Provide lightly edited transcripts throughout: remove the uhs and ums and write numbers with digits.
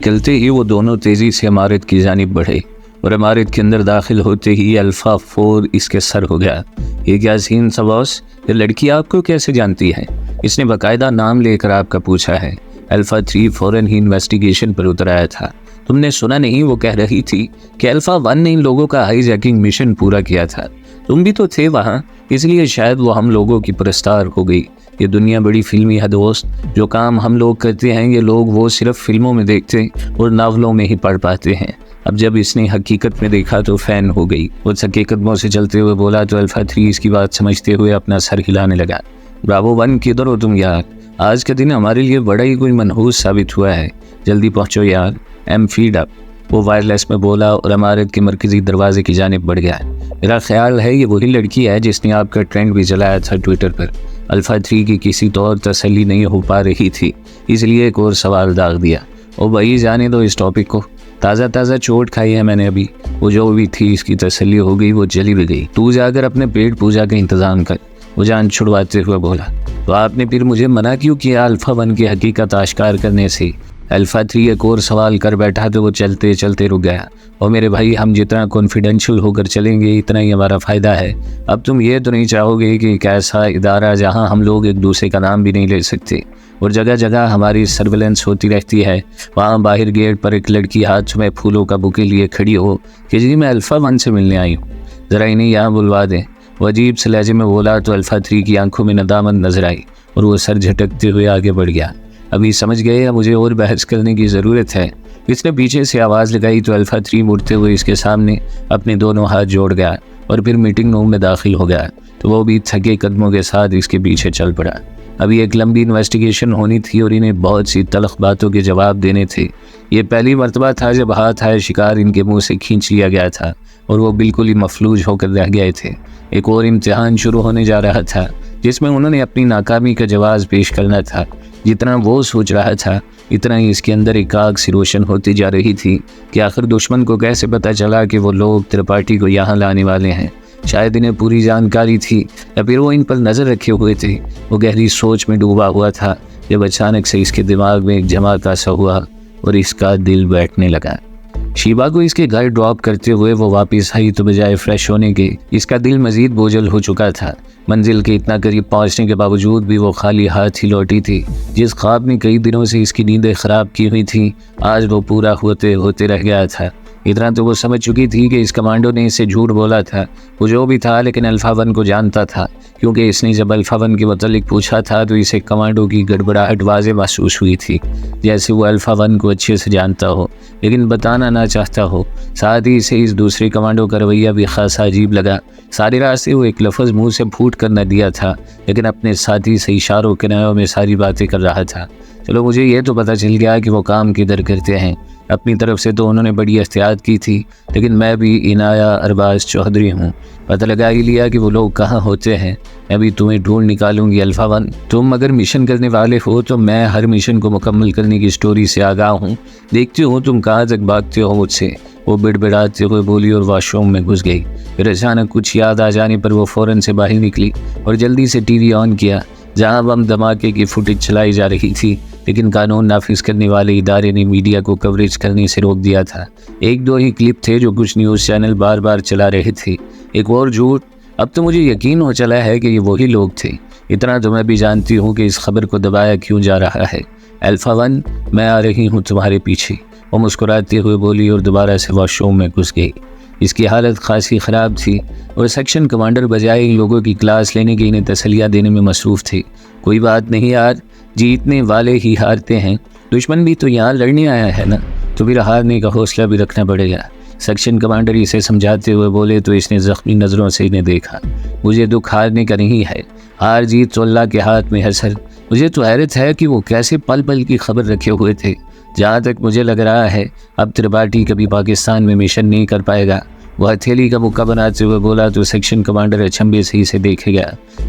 चलते ही वो दोनों तेज़ी से इमारत की जानिब बढ़े और इमारत के अंदर दाखिल होते ही अल्फ़ा 4 इसके सर हो गया। ये क्या सीन था बॉस? ये लड़की आपको कैसे जानती है? इसने बाकायदा नाम लेकर आपका पूछा है। अल्फ़ा 3 फ़ौरन ही इन्वेस्टिगेशन पर उतर आया था। तुमने सुना नहीं, वो कह रही थी कि अल्फ़ा 1 ने इन लोगों का हाईजैकिंग मिशन पूरा किया था। तुम भी तो थे वहाँ, इसलिए शायद वो हम लोगों की परस्तार हो गई। ये दुनिया बड़ी फिल्मी है दोस्त। जो काम हम लोग करते हैं ये लोग वो सिर्फ फिल्मों में देखते और नावलों में ही पढ़ पाते हैं। अब जब इसने हकीकत में देखा तो फ़ैन हो गई। वो सके कदमों से चलते हुए बोला तो अल्फ़ा 3 इसकी बात समझते हुए अपना सर हिलाने लगा। ब्रावो 1 किधर हो तुम यार? आज का दिन हमारे लिए बड़ा ही कोई मनहूस साबित हुआ है। जल्दी पहुँचो यार, एम फीड अप। वो वायरलेस में बोला और इमारत के मरकज़ी दरवाजे की जानिब बढ़ गया। मेरा ख्याल है ये वही लड़की है जिसने आपका ट्रेंड भी चलाया था ट्विटर पर। अल्फ़ा 3 की किसी तौर तसल्ली नहीं हो पा रही थी, इसलिए एक और सवाल दाग दिया। ओ भाई जाने दो इस टॉपिक को, ताज़ा चोट खाई है मैंने अभी। वो जो भी थी इसकी तसल्ली हो गई, वो चली भी गई। तू जाकर अपने पेट पूजा का इंतज़ाम कर, वो जान छुड़वाते हुए बोला। तो आपने फिर मुझे मना क्यों किया अल्फ़ा 1 की हकीकत आश्कार करने से? अल्फ़ा 3 एक और सवाल कर बैठा तो वो चलते चलते रुक गया। और मेरे भाई, हम जितना कॉन्फिडेंशियल होकर चलेंगे इतना ही हमारा फ़ायदा है। अब तुम ये तो नहीं चाहोगे कि एक ऐसा इदारा जहां हम लोग एक दूसरे का नाम भी नहीं ले सकते और जगह जगह हमारी सर्विलेंस होती रहती है, वहाँ बाहर गेट पर एक लड़की हाथ में फूलों का बुके लिए खड़ी हो कि जी मैं अल्फ़ा 1 से मिलने आई हूँ, ज़रा इन्हें यहाँ बुलवा दें। वो अजीब से लहजे में बोला तो अल्फ़ा 3 की आंखों में नदामत नजर आई और वो सर झटकते हुए आगे बढ़ गया। अभी समझ गए या मुझे और बहस करने की ज़रूरत है? इसने पीछे से आवाज़ लगाई तो अल्फ़ा 3 मुड़ते हुए इसके सामने अपने दोनों हाथ जोड़ गया और फिर मीटिंग रूम में दाखिल हो गया। तो वो भी थके कदमों के साथ इसके पीछे चल पड़ा। अभी एक लंबी इन्वेस्टिगेशन होनी थी और इन्हें बहुत सी तलख बातों के जवाब देने थे। ये पहली मर्तबा था जब हाथ आए शिकार इनके मुंह से खींच लिया गया था और वो बिल्कुल ही मफलूज होकर रह गए थे। एक और इम्तिहान शुरू होने जा रहा था जिसमें उन्होंने अपनी नाकामी का जवाब पेश करना था। जितना वो सोच रहा था इतना ही इसके अंदर एक आग सी रोशन होती जा रही थी कि आखिर दुश्मन को कैसे पता चला कि वो लोग त्रिपाठी को यहाँ लाने वाले हैं। शायद इन्हें पूरी जानकारी थी या फिर वो इन पर नज़र रखे हुए थे। वो गहरी सोच में डूबा हुआ था जब अचानक से इसके दिमाग में एक धमाका सा हुआ और इसका दिल बैठने लगा। शीबा को इसके घर ड्रॉप करते हुए वो वापस आई तो बजाय फ्रेश होने के इसका दिल मजीद बोझल हो चुका था। मंजिल के इतना करीब पहुंचने के बावजूद भी वो खाली हाथ ही लौटी थी। जिस ख्वाब ने कई दिनों से इसकी नींदें ख़राब की हुई थी आज वो पूरा होते होते रह गया था। इतना तो वो समझ चुकी थी कि इस कमांडो ने इसे झूठ बोला था। वो जो भी था लेकिन अल्फ़ा 1 को जानता था, क्योंकि इसने जब अल्फ़ा 1 के मुतालिक पूछा था तो इसे कमांडो की गड़बड़ाहट वाज़े महसूस हुई थी, जैसे वो अल्फ़ा 1 को अच्छे से जानता हो लेकिन बताना ना चाहता हो। साथ ही इसे इस दूसरे कमांडो का रवैया भी खासा अजीब लगा। सारे रास्ते वो एक लफ्ज़ मुँह से फूट कर न दिया था लेकिन अपने साथी से इशारों किनारों में सारी बातें कर रहा था। चलो मुझे ये तो पता चल गया कि वो काम किधर करते हैं। अपनी तरफ से तो उन्होंने बड़ी एहतियात की थी लेकिन मैं भी इनाया अरबाज चौधरी हूँ, पता लगा ही लिया कि वो लोग कहाँ होते हैं। मैं भी तुम्हें ढूंढ निकालूंगी अल्फ़ा 1। तुम अगर मिशन करने वाले हो तो मैं हर मिशन को मुकम्मल करने की स्टोरी से आगाह हूँ। देखती हूँ तुम कहाँ तक भागते हो मुझसे। वो बिड़बिड़ाते हुए बोली और वॉशरूम में घुस गई। फिर अचानक कुछ याद आ जाने पर वो फ़ौरन से बाहर निकली और जल्दी से टीवी ऑन किया जहाँ बम धमाके की फुटेज चलाई जा रही थी, लेकिन कानून नाफिज करने वाले इदारे ने मीडिया को कवरेज करने से रोक दिया था। एक दो ही क्लिप थे जो कुछ न्यूज़ चैनल बार बार चला रहे थे। एक और झूठ, अब तो मुझे यकीन हो चला है कि ये वही लोग थे। इतना तो मैं भी जानती हूँ कि इस खबर को दबाया क्यों जा रहा है। अल्फ़ा 1, मैं आ रही हूँ तुम्हारे पीछे। वो मुस्कुराते हुए बोली और दोबारा से वॉशरूम में घुस गई। इसकी हालत खासी ख़राब थी और सेक्शन कमांडर बजाय इन लोगों की क्लास लेने की इन्हें तसलियाँ देने में मसरूफ़ थे। कोई बात नहीं यार, जीतने वाले ही हारते हैं। दुश्मन भी तो यहाँ लड़ने आया है ना, तो फिर हारने का हौसला भी रखना पड़ेगा। सेक्शन कमांडर इसे समझाते हुए बोले तो इसने ज़ख्मी नज़रों से इन्हें देखा। मुझे दुख हारने का नहीं है, हार जीत तो अल्लाह के हाथ में है सर। मुझे तो हैरत है कि वो कैसे पल पल की खबर रखे हुए थे। जहाँ तक मुझे लग रहा है अब त्रिपाठी कभी पाकिस्तान में मिशन नहीं कर पाएगा। वह हथेली का मुक्का बनाते हुए बोला तो सेक्शन कमांडर अचंभे से इसे देखेगा।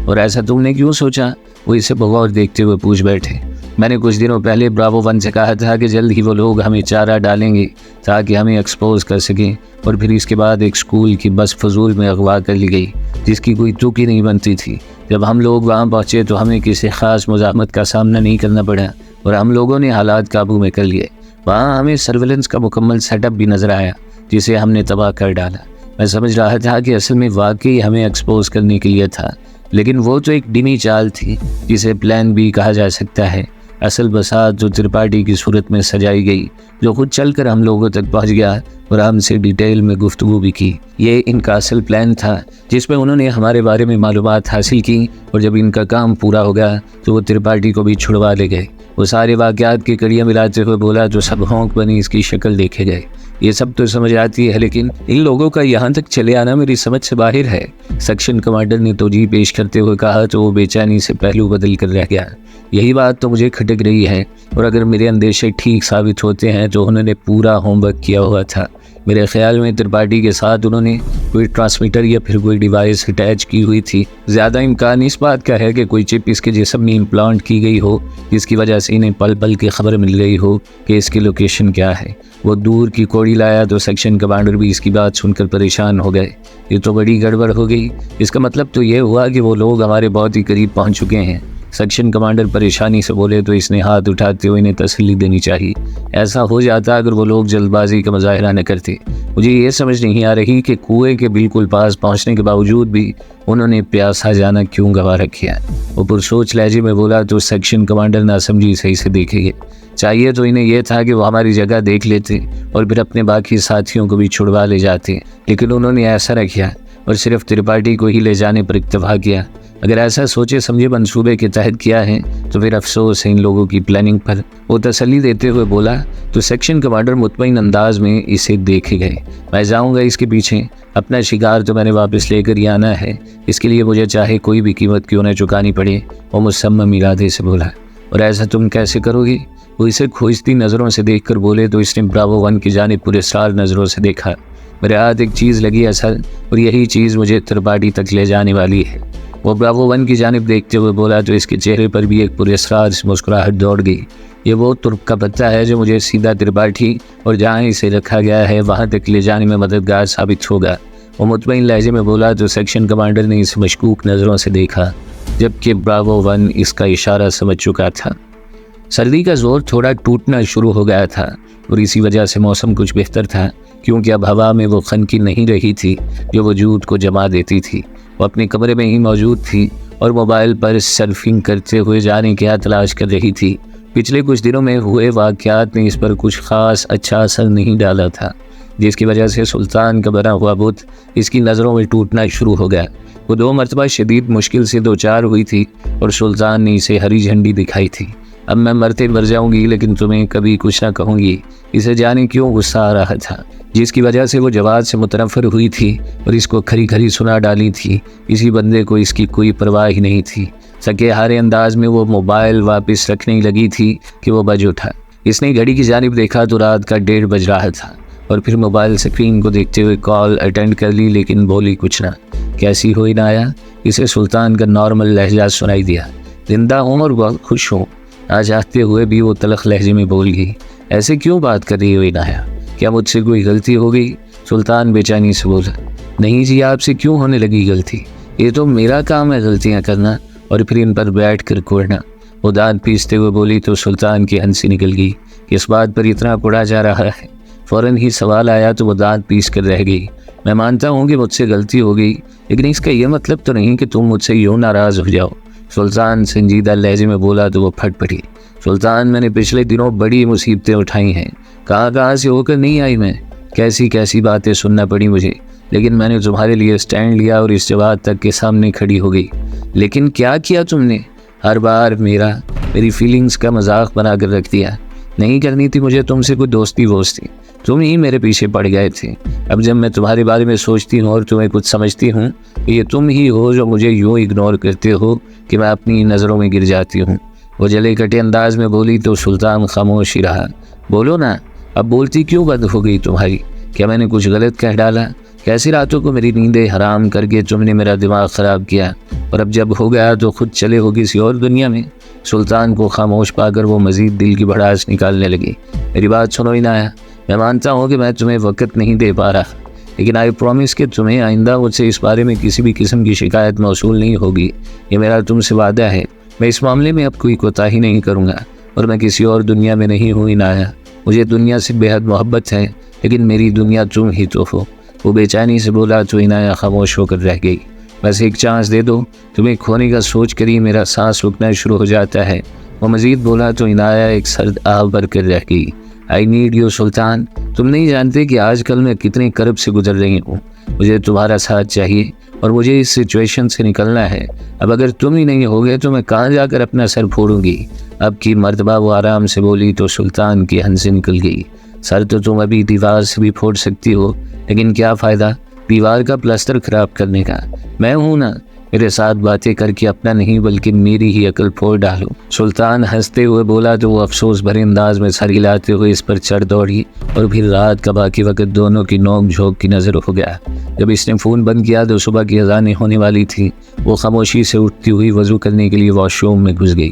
और ऐसा तुमने क्यों सोचा? वो इसे बगौर देखते हुए पूछ बैठे। मैंने कुछ दिनों पहले ब्रावो 1 से कहा था कि जल्द ही वो लोग हमें चारा डालेंगे ताकि हमें एक्सपोज कर सकें। और फिर इसके बाद एक स्कूल की बस फजूल में अगवा कर ली गई जिसकी कोई तुक ही नहीं बनती थी। जब हम लोग वहाँ पहुँचे तो हमें किसी ख़ास मुज़ाहमत का सामना नहीं करना पड़ा और हम लोगों ने हालात काबू में कर लिए। वहाँ हमें सर्वेलेंस का मुकम्मल सेटअप भी नज़र आया जिसे हमने तबाह कर डाला। मैं समझ रहा था कि असल में वाकई हमें एक्सपोज करने के लिए था, लेकिन वो तो एक डिमी चाल थी जिसे प्लान भी कहा जा सकता है। असल बसात जो त्रिपाठी की सूरत में सजाई गई, जो खुद चलकर हम लोगों तक पहुंच गया और हमसे डिटेल में गुफ्तगू भी की। ये इनका असल प्लान था जिसमें उन्होंने हमारे बारे में मालूमात हासिल की और जब इनका काम पूरा हो गया तो वो त्रिपाठी को भी छुड़वा ले गए। वो सारे वाक़यात की कड़ियाँ मिलाते हुए बोला तो सब होंक बनी इसकी शक्ल देखे गए। ये सब तो समझ आती है, लेकिन इन लोगों का यहाँ तक चले आना मेरी समझ से बाहर है। सेक्शन कमांडर ने तोजी पेश करते हुए कहा तो वो बेचैनी से पहलू बदल कर रह गया। यही बात तो मुझे खटक रही है, और अगर मेरे अंदेशे ठीक साबित होते हैं तो उन्होंने पूरा होमवर्क किया हुआ था। मेरे ख्याल में त्रिपाठी के साथ उन्होंने कोई ट्रांसमीटर या फिर कोई डिवाइस अटैच की हुई थी। ज़्यादा इम्कान इस बात का है कि कोई चिप इसके जिस्म में इम्प्लांट की गई हो, जिसकी वजह से इन्हें पल पल की खबर मिल गई हो कि इसकी लोकेशन क्या है। वो दूर की कोड़ी लाया तो सेक्शन कमांडर भी इसकी बात सुनकर परेशान हो गए। ये तो बड़ी गड़बड़ हो गई। इसका मतलब तो ये हुआ कि वो लोग हमारे बहुत ही करीब पहुंच चुके हैं। सेक्शन कमांडर परेशानी से बोले तो इसने हाथ उठाते हुए इन्हें तसल्ली देनी चाहिए। ऐसा हो जाता अगर वो लोग जल्दबाजी का मुजाहरा न करते। मुझे ये समझ नहीं आ रही कि कुएं के बिल्कुल पास पहुंचने के बावजूद भी उन्होंने प्यासा जाना क्यों गवा रखा। वो पुरसोच लहजे में बोला तो सेक्शन कमांडर ना समझी सही से देखेंगे। चाहिए तो इन्हें यह था कि वो हमारी जगह देख लेते और फिर अपने बाकी साथियों को भी छुड़वा ले जाते, लेकिन उन्होंने ऐसा न किया और सिर्फ त्रिपाठी को ही ले जाने पर इत्तेफाक किया। अगर ऐसा सोचे समझे मंसूबे के तहत किया है तो फिर अफसोस है इन लोगों की प्लानिंग पर। वो तसल्ली देते हुए बोला तो सेक्शन कमांडर मुतमईन अंदाज में इसे देखे गए। मैं जाऊंगा इसके पीछे, अपना शिकार तो मैंने वापस लेकर ही आना है, इसके लिए मुझे चाहे कोई भी कीमत क्यों न चुकानी पड़े। वो मुसम्मम इरादे से बोला। और ऐसा तुम कैसे करोगी? वो इसे खोजती नज़रों से देख कर बोले तो इसने ब्रावो 1 की जानिब पुरस्कार नज़रों से देखा। मेरे हाथ एक चीज़ लगी असल, और यही चीज़ मुझे त्रिपाठी तक ले जाने वाली है। वो ब्रावो 1 की जानिब देखते हुए बोला तो इसके चेहरे पर भी एक पुरस्कार मुस्कुराहट दौड़ गई। ये वो तुर्क का पत्ता है जो मुझे सीधा त्रिपाठी और जहाँ इसे रखा गया है वहाँ तक ले जाने में मददगार साबित होगा। वो मुतमईन लहजे में बोला तो सेक्शन कमांडर ने इसे मशकूक नज़रों से देखा, जबकि ब्रावो 1 इसका इशारा समझ चुका था। सर्दी का जोर थोड़ा टूटना शुरू हो गया था और इसी वजह से मौसम कुछ बेहतर था, क्योंकि अब हवा में वो खनकी नहीं रही थी जो वजूद को जमा देती थी। वो अपने कमरे में ही मौजूद थी और मोबाइल पर सर्फिंग करते हुए जाने क्या तलाश कर रही थी। पिछले कुछ दिनों में हुए वाक़यात ने इस पर कुछ ख़ास अच्छा असर नहीं डाला था, जिसकी वजह से सुल्तान का बना हुआ बुत इसकी नज़रों में टूटना शुरू हो गया। वो 2 मरतबा शदीद मुश्किल से 2-4 हुई थी और सुल्तान ने इसे हरी झंडी दिखाई थी। अब मैं मरते मर जाऊंगी लेकिन तुम्हें कभी कुछ ना कहूँगी। इसे जाने क्यों गुस्सा आ रहा था, जिसकी वजह से वो जवाब से मुतनफ़र हुई थी और इसको खरी खरी सुना डाली थी। इसी बंदे को इसकी कोई परवाह ही नहीं थी। सके हारे अंदाज में वो मोबाइल वापस रखने लगी थी कि वो बज उठा। इसने घड़ी की जानिब देखा तो रात का 1:30 बज रहा था और फिर मोबाइल स्क्रीन को देखते हुए कॉल अटेंड कर ली, लेकिन बोली कुछ ना। कैसी हो इनाया? इसे सुल्तान का नॉर्मल लहजा सुनाई दिया। जिंदा हूँ और बहुत खुश हूँ। आज आते हुए भी वो तलख लहजे में बोल गई। ऐसे क्यों बात कर रही हो इनाया? क्या मुझसे कोई गलती हो गई? सुल्तान बेचैनी से बोला। नहीं जी, आपसे क्यों होने लगी गलती? ये तो मेरा काम है गलतियाँ करना और फिर इन पर बैठ कर कोड़ना। वो दांत पीसते हुए बोली तो सुल्तान की हंसी निकल गई। किस बात पर इतना कुड़ा जा रहा है? फ़ौरन ही सवाल आया तो वो दांत पीस कर रह गई। मैं मानता हूँ कि मुझसे गलती हो गई, लेकिन इसका यह मतलब तो नहीं कि तुम मुझसे यूँ नाराज़ हो जाओ। सुल्तान संजीदा लहजे में बोला तो वो फट पड़ी। सुल्तान, मैंने पिछले दिनों बड़ी मुसीबतें उठाई हैं। कहाँ से होकर नहीं आई मैं। कैसी कैसी बातें सुनना पड़ी मुझे, लेकिन मैंने तुम्हारे लिए स्टैंड लिया और इस जवाब तक के सामने खड़ी हो गई। लेकिन क्या किया तुमने? हर बार मेरी फीलिंग्स का मजाक बना कर रख दिया। नहीं करनी थी मुझे तुमसे कोई दोस्ती वोस्ती, तुम ही मेरे पीछे पड़ गए थे। अब जब मैं तुम्हारे बारे में सोचती हूँ और तुम्हें कुछ समझती हूँ, ये तुम ही हो जो मुझे यूँ इग्नोर करते हो कि मैं अपनी नज़रों में गिर जाती हूँ। वो जले कटे अंदाज में बोली तो सुल्तान खामोश ही रहा। बोलो ना, अब बोलती क्यों बंद हो गई तुम्हारी? क्या मैंने कुछ गलत कह डाला? कैसी रातों को मेरी नींदें हराम करके तुमने मेरा दिमाग ख़राब किया, और अब जब हो गया तो खुद चले हो किसी और दुनिया में। सुल्तान को खामोश पाकर वो मज़ीद दिल की भड़ास निकालने लगी। मेरी बात सुनो इनाया, मैं मानता हूँ कि मैं तुम्हें वक्त नहीं दे पा रहा, लेकिन आई प्रॉमिस कि तुम्हें आइंदा मुझसे इस बारे में किसी भी किस्म की शिकायत मौसूल नहीं होगी। ये मेरा तुमसे वादा है। मैं इस मामले में अब कोई कोताही नहीं करूँगा और मैं किसी और दुनिया में नहीं हूँ इनाया। मुझे दुनिया से बेहद मोहब्बत है, लेकिन मेरी दुनिया तुम ही तो हो। वो बेचैनी से बोला तो इनाया खामोश होकर रह गई। बस एक चांस दे दो, तुम्हें खोने का सोच कर ही मेरा सांस रुकना शुरू हो जाता है। वो मज़ीद बोला तो इनाया एक सर्द आह भर कर रह गई। आई नीड यू सुल्तान, तुम नहीं जानते कि आजकल मैं कितने कर्ब से गुजर रही हूँ। मुझे तुम्हारा साथ चाहिए और मुझे इस सिचुएशन से निकलना है। अब अगर तुम ही नहीं होगे तो मैं कहाँ जाकर अपना सर फोड़ूंगी। अब की मर्तबा वो आराम से बोली तो सुल्तान की हंसी निकल गई। सर तो तुम अभी दीवार से भी फोड़ सकती हो, लेकिन क्या फ़ायदा दीवार का प्लास्टर ख़राब करने का। मैं हूँ ना, मेरे साथ बातें करके अपना नहीं बल्कि मेरी ही अकल फोड़ डालो। सुल्तान हंसते हुए बोला तो वो अफसोस भरे अंदाज में सर हिलाते हुए इस पर चढ़ दौड़ी और फिर रात का बाकी वक्त दोनों की नोक झोंक की नज़र हो गया। जब इसने फ़ोन बंद किया तो सुबह की अज़ानें होने वाली थी। वो खामोशी से उठती हुई वज़ू करने के लिए वॉशरूम में घुस गई।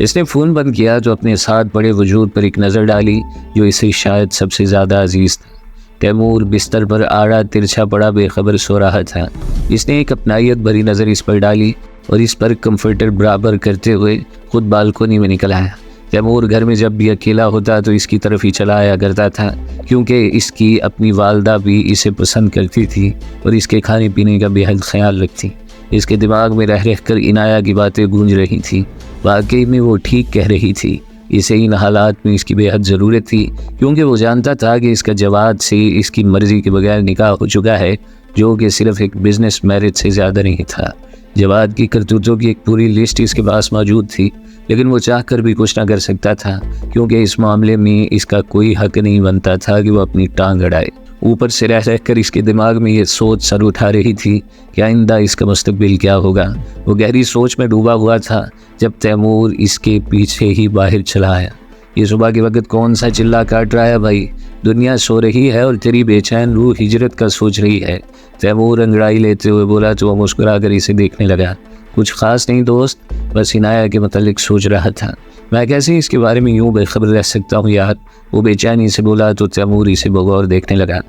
इसने फ़ोन बंद किया तो अपने साथ बड़े वजूद पर एक नज़र डाली जो इसे शायद सबसे ज़्यादा अजीज़ था। तैमूर बिस्तर पर आड़ा तिरछा पड़ा बेखबर सो रहा था। इसने एक अपनायत भरी नज़र इस पर डाली और इस पर कंफर्टर बराबर करते हुए खुद बालकोनी में निकल आया। तैमूर घर में जब भी अकेला होता तो इसकी तरफ ही चला आया करता था, क्योंकि इसकी अपनी वालदा भी इसे पसंद करती थी और इसके खाने पीने का बेहद ख्याल रखती। इसके दिमाग में रह कर इनाया की बातें गूंज रही थी। वाकई में वो ठीक कह रही थी। इसे इन हालात में इसकी बेहद ज़रूरत थी, क्योंकि वो जानता था कि इसका जवाद से इसकी मर्ज़ी के बगैर निकाह हो चुका है, जो कि सिर्फ एक बिज़नेस मैरिज से ज़्यादा नहीं था। जवाद की करतूतों की एक पूरी लिस्ट इसके पास मौजूद थी, लेकिन वो चाह कर भी कुछ ना कर सकता था, क्योंकि इस मामले में इसका कोई हक नहीं बनता था कि वो अपनी टांग अड़ाए। ऊपर से रह कर इसके दिमाग में ये सोच सर उठा रही थी कि आइंदा इसका मुस्तकबिल क्या होगा। वो गहरी सोच में डूबा हुआ था जब तैमूर इसके पीछे ही बाहर चला आया। ये सुबह के वक्त कौन सा चिल्ला काट रहा है भाई? दुनिया सो रही है और तेरी बेचैन रूह हिजरत का सोच रही है। तैमूर अंगड़ाई लेते हुए बोला तो वो मुस्कुरा कर इसे देखने लगा। कुछ ख़ास नहीं दोस्त, बस इनाया के मतलब सोच रहा था। मैं कैसे इसके बारे में यूँ बेखबर रह सकता हूँ यार? वो बेचैनी से बोला तो तैमूर इसे बगौर देखने लगा।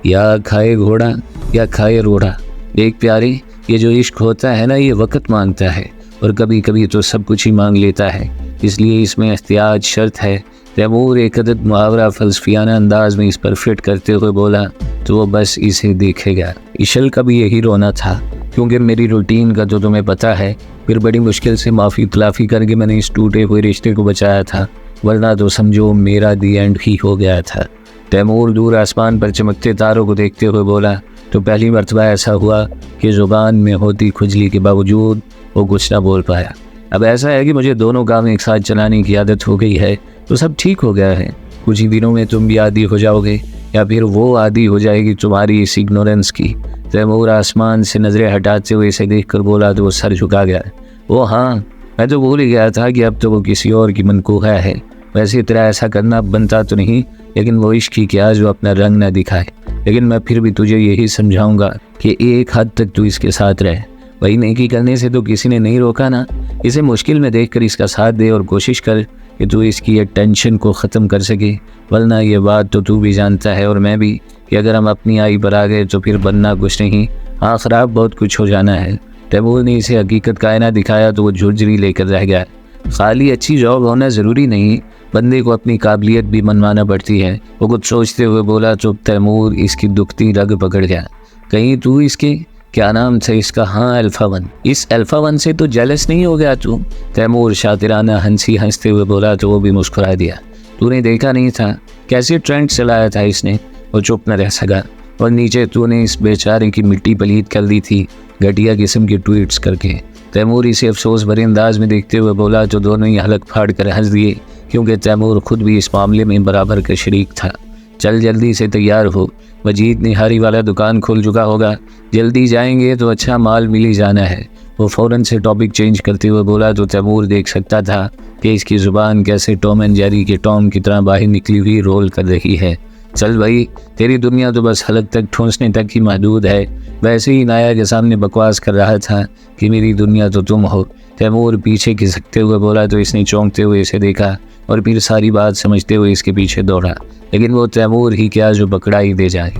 या खाए घोड़ा या खाए रोड़ा। देख प्यारे, ये जो इश्क होता है ना, ये वक्त मांगता है और कभी कभी तो सब कुछ ही मांग लेता है, इसलिए इसमें एहतियात शर्त है। तैमूर एक अदद मुहावरा फ़लसफ़ियाना अंदाज में इस पर फिट करते हुए बोला तो वो बस इसे देखेगा। इशल का भी यही रोना था, क्योंकि मेरी रूटीन का तो तुम्हें पता है। फिर बड़ी मुश्किल से माफ़ी तलाफ़ी करके मैंने इस टूटे हुए रिश्ते को बचाया था, वरना तो समझो मेरा दी एंड ही हो गया था। तैमूर दूर आसमान पर चमकते तारों को देखते हुए बोला तो पहली मर्तबा ऐसा हुआ कि ज़ुबान में होती खुजली के बावजूद वो कुछ ना बोल पाया। अब ऐसा है कि मुझे दोनों काम एक साथ चलाने की आदत हो गई है, तो सब ठीक हो गया है। कुछ ही दिनों में तुम भी आदी हो जाओगे, या फिर वो आदी हो जाएगी तुम्हारी इस इग्नोरेंस की। तैमूर आसमान से नज़रें हटाते हुए इसे देख कर बोला तो वो सर झुका गया। वो हाँ, मैं तो भूल ही गया था कि अब तो वो किसी और की मनकूहा है। वैसे तेरा ऐसा करना बनता तो नहीं, लेकिन वो इश्क ही क्या जो अपना रंग न दिखाए। लेकिन मैं फिर भी तुझे यही समझाऊंगा कि एक हद तक तू इसके साथ रहे। वही नेकी करने से तो किसी ने नहीं रोका ना। इसे मुश्किल में देखकर इसका साथ दे और कोशिश कर कि तू इसकी ये टेंशन को ख़त्म कर सके, वरना ये बात तो तू भी जानता है और मैं भी कि अगर हम अपनी आई पर आ गए तो फिर बनना कुछ नहीं, हाँ ख़राब बहुत कुछ हो जाना है। तैमूर ने इसे हकीकत कायना दिखाया तो वो झुरझुरी लेकर रह गया। खाली अच्छी जॉब होना ज़रूरी नहीं, बंदे को अपनी काबिलियत भी मनवाना पड़ती है। वो कुछ सोचते हुए बोला तो तैमूर इसकी दुखती रग पकड़ गया। कहीं तू इसके क्या नाम था इसका? हाँ, अल्फ़ा वन। इस अल्फ़ा वन से तो जेलस नहीं हो गया तू? तैमूर शातिराना हंसी हंसते हुए बोला तो वो भी मुस्कुरा दिया। तूने देखा नहीं था कैसे ट्रेंड चलाया था इसने? वो चुप न रह सका और नीचे तूने इस बेचारे की मिट्टी पलीत कर दी थी घटिया किस्म के ट्वीट्स करके। तैमूर इसे अफसोस भरे अंदाज में देखते हुए बोला तो दोनों ही हलक फाड़ कर हंस दिए, क्योंकि तैमूर खुद भी इस मामले में बराबर का शरीक था। चल जल्दी से तैयार हो, मजीद निहारी वाला दुकान खुल चुका होगा, जल्दी जाएंगे तो अच्छा माल मिल ही जाना है। वो फ़ौरन से टॉपिक चेंज करते हुए बोला तो तैमूर देख सकता था कि इसकी ज़ुबान कैसे टॉम एंड जेरी के टॉम की तरह बाहर निकली हुई रोल कर रही है। चल भाई, तेरी दुनिया तो बस हलक तक ठूंसने तक ही महदूद है। वैसे ही नाया के सामने बकवास कर रहा था कि मेरी दुनिया तो तुम हो। तैमूर पीछे खिसकते हुए बोला तो इसने चौंकते हुए इसे देखा और फिर सारी बात समझते हुए इसके पीछे दौड़ा, लेकिन वो तैमूर ही क्या जो पकड़ा ही दे जाए।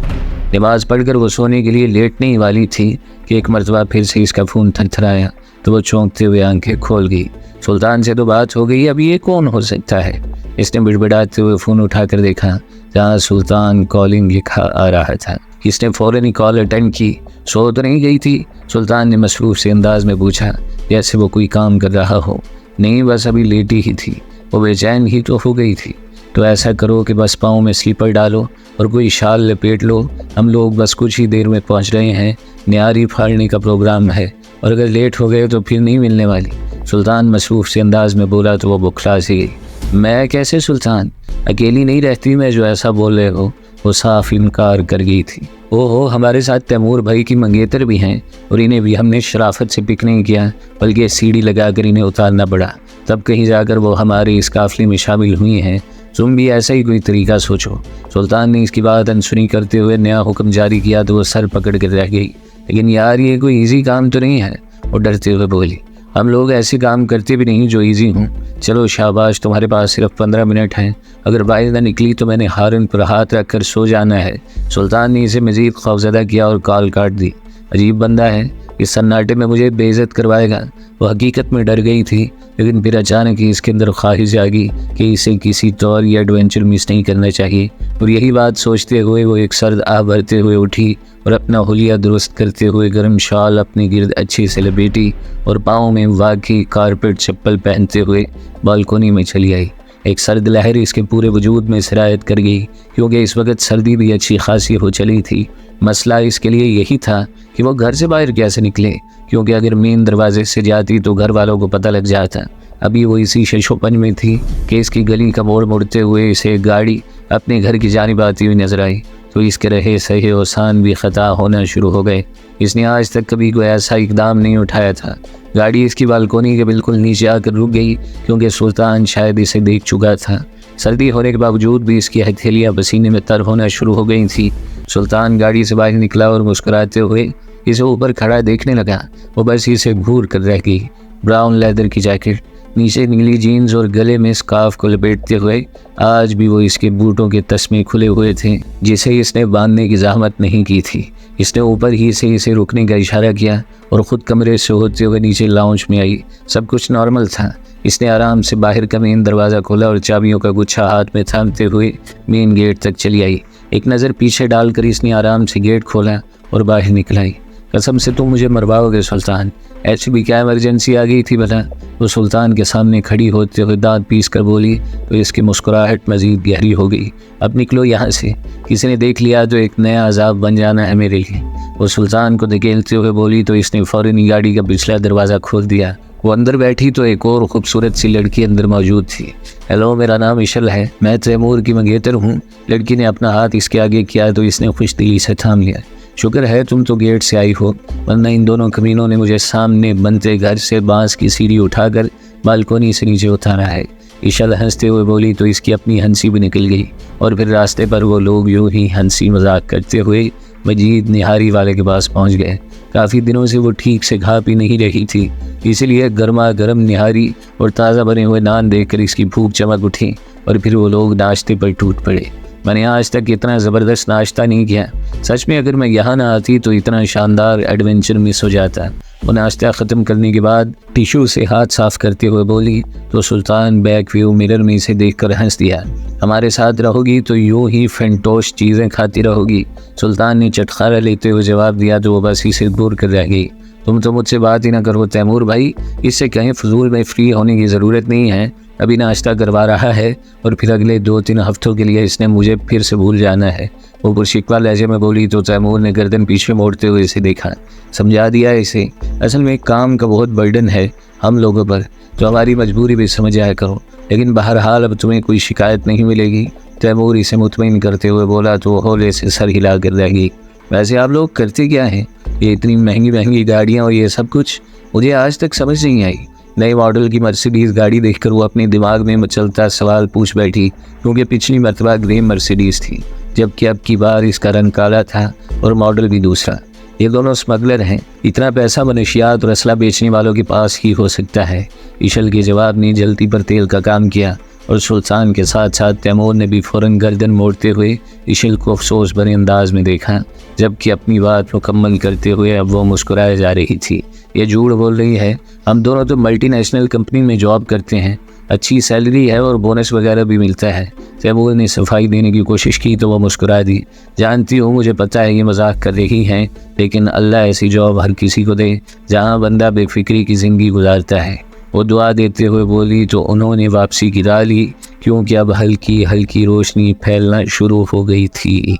नमाज पढ़कर वो सोने के लिए लेटने ही वाली थी कि एक मरतबा फिर से इसका फ़ोन थरथराया तो वो चौंकते हुए आंखें खोल गई। सुल्तान से तो बात हो गई, अब ये कौन हो सकता है? इसने बिड़बिड़ाते हुए फ़ोन उठाकर देखा जहाँ सुल्तान कॉलिंग लिखा आ रहा था। इसने फ़ौरन ही कॉल अटेंड की। सो तो नहीं गई थी? सुल्तान ने मसरूफ़ से अंदाज में पूछा, जैसे वो कोई काम कर रहा हो। नहीं, बस अभी लेटी ही थी। वो बेचैन ही तो हो गई थी। तो ऐसा करो कि बस पाँव में स्लीपर डालो और कोई शाल लपेट लो। हम लोग बस कुछ ही देर में पहुंच रहे हैं। न्यारी फाड़ने का प्रोग्राम है और अगर लेट हो गए तो फिर नहीं मिलने वाली। सुल्तान मसरूफ़ से अंदाज में बोला तो वो बुखला सी गई। मैं कैसे सुल्तान? अकेली नहीं रहती मैं जो ऐसा बोल रहे हो। वो साफ इनकार कर गई थी। ओहो, हमारे साथ तैमूर भाई की मंगेतर भी हैं और इन्हें भी हमने शराफत से पिक नहीं किया, बल्कि सीढ़ी लगाकर इन्हें उतारना पड़ा। तब कहीं जाकर वो हमारे इस काफ़िले में शामिल हुई हैं। तुम भी ऐसा ही कोई तरीका सोचो। सुल्तान ने इसकी बात अनसुनी करते हुए नया हुक्म जारी किया तो वो सर पकड़ कर रह गई। लेकिन यार, ये कोई ईजी काम तो नहीं है, वो डरते हुए बोली। हम लोग ऐसे काम करते भी नहीं जो ईजी हों। चलो शाबाश, तुम्हारे पास सिर्फ 15 मिनट हैं। अगर बाइल ना निकली तो मैंने हारन पर हाथ रख कर सो जाना है। सुल्तान ने इसे मज़ीद खौफज़दा किया और कॉल काट दी। अजीब बंदा है, इस सन्नाटे में मुझे बेइज्जत करवाएगा। वो हकीकत में डर गई थी, लेकिन फिर अचानक ही इसके अंदर ख्वाहिश जागी कि इसे किसी तौर या एडवेंचर मिस नहीं करना चाहिए। और यही बात सोचते हुए वो एक सर्द आह भरते हुए उठी और अपना हुलिया दुरुस्त करते हुए गर्म शाल अपने गिर्द अच्छी से लपेटी और पाँव में वाकई कारपेट चप्पल पहनते हुए बालकोनी में चली आई। एक सर्द लहर इसके पूरे वजूद में सिरायत कर गई, क्योंकि इस वक्त सर्दी भी अच्छी खासी हो चली थी। मसला इसके लिए यही था कि वो घर से बाहर कैसे निकले, क्योंकि अगर मेन दरवाजे से जाती तो घर वालों को पता लग जाता। अभी वो इसी शशोपन में थी कि इसकी गली का मोड़ मुड़ते हुए इसे गाड़ी अपने घर की जानिब आती हुई नजर आई। तो इसके रहे सही और सान भी ख़ता होना शुरू हो गए। इसने आज तक कभी कोई ऐसा इकदाम नहीं उठाया था। गाड़ी इसकी बालकोनी के बिल्कुल नीचे आकर रुक गई, क्योंकि सुल्तान शायद इसे देख चुका था। सर्दी होने के बावजूद भी इसकी हथेलियाँ पसीने में तर होना शुरू हो गई थी। सुल्तान गाड़ी से बाहर निकला और मुस्कुराते हुए इसे ऊपर खड़ा देखने लगा। वो बस इसे घूर कर रह गई। ब्राउन लेदर की जैकेट, नीचे नीली जीन्स और गले में स्कार्फ को लपेटते हुए आज भी वो इसके बूटों के तस्मे खुले हुए थे, जिसे इसने बांधने की जहमत नहीं की थी। इसने ऊपर ही से इसे रुकने का इशारा किया और ख़ुद कमरे से होते हुए नीचे लाउंज में आई। सब कुछ नॉर्मल था। इसने आराम से बाहर का मेन दरवाज़ा खोला और चाबियों का गुच्छा हाथ में थामते हुए मेन गेट तक चली आई। एक नज़र पीछे डालकर इसने आराम से गेट खोला और बाहर निकल आई। कसम से तुम मुझे मरवाओगे सुल्तान, ऐसी भी क्या इमरजेंसी आ गई थी बता? वो सुल्तान के सामने खड़ी होते हुए दांत पीस कर बोली तो इसकी मुस्कुराहट मज़ीद गहरी हो गई। अब निकलो यहाँ से, किसी ने देख लिया तो एक नया अजाब बन जाना है मेरे लिए। वो सुल्तान को धकेलते हुए बोली तो इसने फ़ौरन ही गाड़ी का पिछला दरवाज़ा खोल दिया। वो अंदर बैठी तो एक और खूबसूरत सी लड़की अंदर मौजूद थी। हेलो, मेरा नाम इशल है, मैं तैमूर की मंगेतर हूँ। लड़की ने अपना हाथ इसके आगे किया तो इसने खुश दिली से थाम लिया। शुक्र है तुम तो गेट से आई हो, वरना इन दोनों कमीनों ने मुझे सामने बनते घर से बांस की सीढ़ी उठाकर बालकोनी से नीचे उतारा है। इशल हंसते हुए बोली तो इसकी अपनी हंसी भी निकल गई और फिर रास्ते पर वो लोग यूं ही हंसी मजाक करते हुए मजीद निहारी वाले के पास पहुंच गए। काफ़ी दिनों से वो ठीक से खा पी नहीं रही थी, इसीलिए गर्मा गर्म निहारी और ताज़ा बने हुए नान देखकर इसकी भूख चमक उठी और फिर वो लोग नाश्ते पर टूट पड़े। मैंने आज तक इतना ज़बरदस्त नाश्ता नहीं किया। सच में अगर मैं यहाँ ना आती तो इतना शानदार एडवेंचर मिस हो जाता। वो नाश्ता ख़त्म करने के बाद टिशू से हाथ साफ़ करते हुए बोली तो सुल्तान बैक व्यू मिरर में इसे देखकर हंस दिया। हमारे साथ रहोगी तो यूँ ही फैंटोश चीज़ें खाती रहोगी। सुल्तान ने चटखारा लेते हुए जवाब दिया तो वो बस इसे दूर कर रह गई। तुम तो मुझसे बात ही ना करो तैमूर भाई, इससे कहीं फजूल में फ्री होने की ज़रूरत नहीं है। अभी नाश्ता करवा रहा है और फिर अगले 2-3 हफ्तों के लिए इसने मुझे फिर से भूल जाना है। वो पुरशिकवा लहजे में बोली तो तैमूर ने गर्दन पीछे मोड़ते हुए इसे देखा। समझा दिया इसे, असल में काम का बहुत बर्डन है हम लोगों पर, तो हमारी मजबूरी भी समझ आया करो। लेकिन बहरहाल अब तुम्हें कोई शिकायत नहीं मिलेगी। तैमूर इसे मुतमईन करते हुए बोला तो हौले से सर हिला कर रह गई। वैसे आप लोग करते क्या हैं? ये इतनी महंगी महंगी गाड़ियाँ और ये सब कुछ मुझे आज तक समझ नहीं आई। नए मॉडल की मर्सिडीज़ गाड़ी देखकर वो अपने दिमाग में मचलता सवाल पूछ बैठी, क्योंकि पिछली मरतबा ग्रे मर्सिडीज़ थी, जबकि अब की बार इसका रंग काला था और मॉडल भी दूसरा। ये दोनों स्मगलर हैं। इतना पैसा मनशियात और असला बेचने वालों के पास ही हो सकता है। इशल के जवाब ने जल्दी पर तेल का काम किया और सुल्तान के साथ साथ तैमूर ने भी फ़ौरन गर्दन मोड़ते हुए इशल को अफसोस भरे अंदाज में देखा, जबकि अपनी बात मुकम्मल करते हुए अब वो मुस्कुराए जा रही थी। ये झूठ बोल रही है, हम दोनों तो मल्टीनेशनल कंपनी में जॉब करते हैं। अच्छी सैलरी है और बोनस वगैरह भी मिलता है। जब वो ने सफाई देने की कोशिश की तो वह मुस्कुरा दी। जानती हूँ, मुझे पता है ये मजाक कर रही हैं, लेकिन अल्लाह ऐसी जॉब हर किसी को दे जहाँ बंदा बेफिक्री की ज़िंदगी गुजारता है। वो दुआ देते हुए बोली तो उन्होंने वापसी गिरा ली, क्योंकि अब हल्की हल्की रोशनी फैलना शुरू हो गई थी।